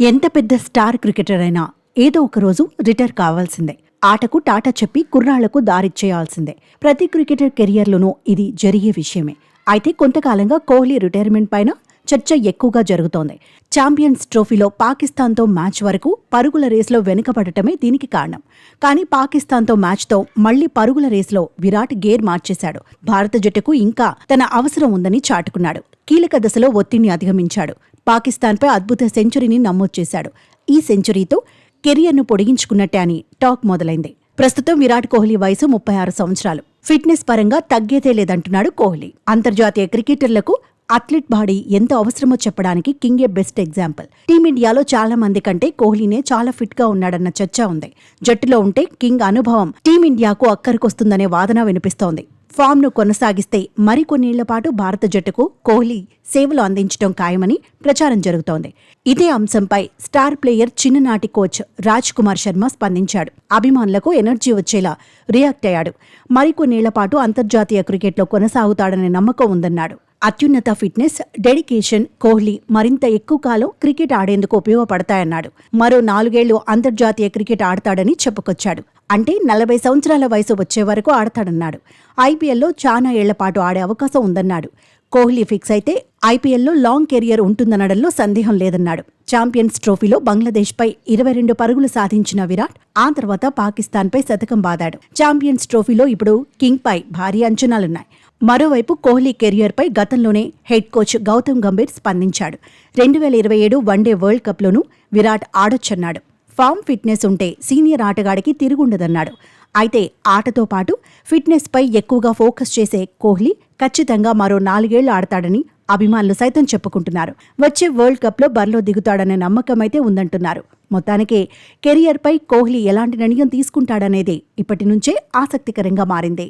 ఎంత పెద్ద star cricketer అయినా ఏదో ఒక రోజు రిటైర్ కావాల్సిందే. ఆటకు టాటా చెప్పి కుర్రాళ్లకు దారిచ్చేయాల్సిందే. ప్రతి క్రికెటర్ కెరియర్లోనూ ఇది జరిగే విషయమే. అయితే కొంతకాలంగా కోహ్లీ రిటైర్మెంట్ పైన చర్చ ఎక్కువగా జరుగుతోంది. ఛాంపియన్స్ ట్రోఫీలో పాకిస్తాన్తో మ్యాచ్ వరకు పరుగుల రేసులో వెనుకబడటమే దీనికి కారణం. కానీ పాకిస్తాన్తో మ్యాచ్తో మళ్లీ పరుగుల రేసులో విరాట్ గేర్ మార్చేశాడు. భారత జట్టుకు ఇంకా తన అవసరం ఉందని చాటుకున్నాడు. కీలక దశలో ఒత్తిడిని అధిగమించాడు. పాకిస్తాన్పై అద్భుత సెంచరీని నమోదు చేశాడు. ఈ సెంచరీతో కెరియర్ను పొడిగించుకున్నట్టే అని టాక్ మొదలైంది. ప్రస్తుతం విరాట్ కోహ్లీ వయసు 36 సంవత్సరాలు. ఫిట్నెస్ పరంగా తగ్గేదే లేదంటున్నాడు కోహ్లీ. అంతర్జాతీయ క్రికెటర్లకు అథ్లెట్ బాడీ ఎంత అవసరమో చెప్పడానికి కింగే బెస్ట్ ఎగ్జాంపుల్. టీమిండియాలో చాలా మంది కంటే కోహ్లీనే చాలా ఫిట్ గా ఉన్నాడన్న చర్చ ఉంది. జట్టులో ఉంటే కింగ్ అనుభవం టీమిండియాకు అక్కరికొస్తుందనే వాదన వినిపిస్తోంది. ఫామ్ను కొనసాగిస్తే మరికొన్నేళ్ల పాటు భారత జట్టుకు కోహ్లీ సేవలు అందించడం ఖాయమని ప్రచారం జరుగుతోంది. ఇదే అంశంపై స్టార్ ప్లేయర్ చిన్ననాటి కోచ్ రాజ్ కుమార్ శర్మ స్పందించాడు. అభిమానులకు ఎనర్జీ వచ్చేలా రియాక్ట్ అయ్యాడు. మరికొన్నేళ్ల పాటు అంతర్జాతీయ క్రికెట్లో కొనసాగుతాడనే నమ్మకం ఉందన్నాడు. అత్యున్నత ఫిట్నెస్, డెడికేషన్ కోహ్లీ మరింత ఎక్కువ కాలం క్రికెట్ ఆడేందుకు ఉపయోగపడతాయన్నాడు. మరో 4 ఏళ్లు అంతర్జాతీయ క్రికెట్ ఆడతాడని చెప్పుకొచ్చాడు. అంటే 40 సంవత్సరాల వయసు వచ్చే వరకు ఆడతాడన్నాడు. ఐపీఎల్లో చాలా ఏళ్లపాటు ఆడే అవకాశం ఉందన్నాడు. కోహ్లీ ఫిక్స్ అయితే ఐపీఎల్లో లాంగ్ కెరియర్ ఉంటుందనడంలో సందేహం లేదన్నాడు. ఛాంపియన్స్ ట్రోఫీలో బంగ్లాదేశ్పై 22 పరుగులు సాధించిన విరాట్ ఆ తర్వాత పాకిస్తాన్పై శతకం బాదాడు. ఛాంపియన్స్ ట్రోఫీలో ఇప్పుడు కింగ్పై భారీ అంచనాలున్నాయి. మరోవైపు కోహ్లీ కెరియర్పై గతంలోనే హెడ్ కోచ్ గౌతమ్ గంభీర్ స్పందించాడు. 2027 వన్డే వరల్డ్ కప్లోనూ విరాట్ ఆడొచ్చన్నాడు. ఫామ్, ఫిట్నెస్ ఉంటే సీనియర్ ఆటగాడికి తిరుగుండదన్నాడు. అయితే ఆటతో పాటు ఫిట్నెస్ పై ఎక్కువగా ఫోకస్ చేసే కోహ్లీ ఖచ్చితంగా మరో 4 ఏళ్లు ఆడతాడని అభిమానులు సైతం చెప్పుకుంటున్నారు. వచ్చే వరల్డ్ కప్లో బరిలో దిగుతాడనే నమ్మకమైతే ఉందంటున్నారు. మొత్తానికి కెరియర్పై కోహ్లీ ఎలాంటి నిర్ణయం తీసుకుంటాడనేది ఇప్పటి నుంచే ఆసక్తికరంగా మారింది.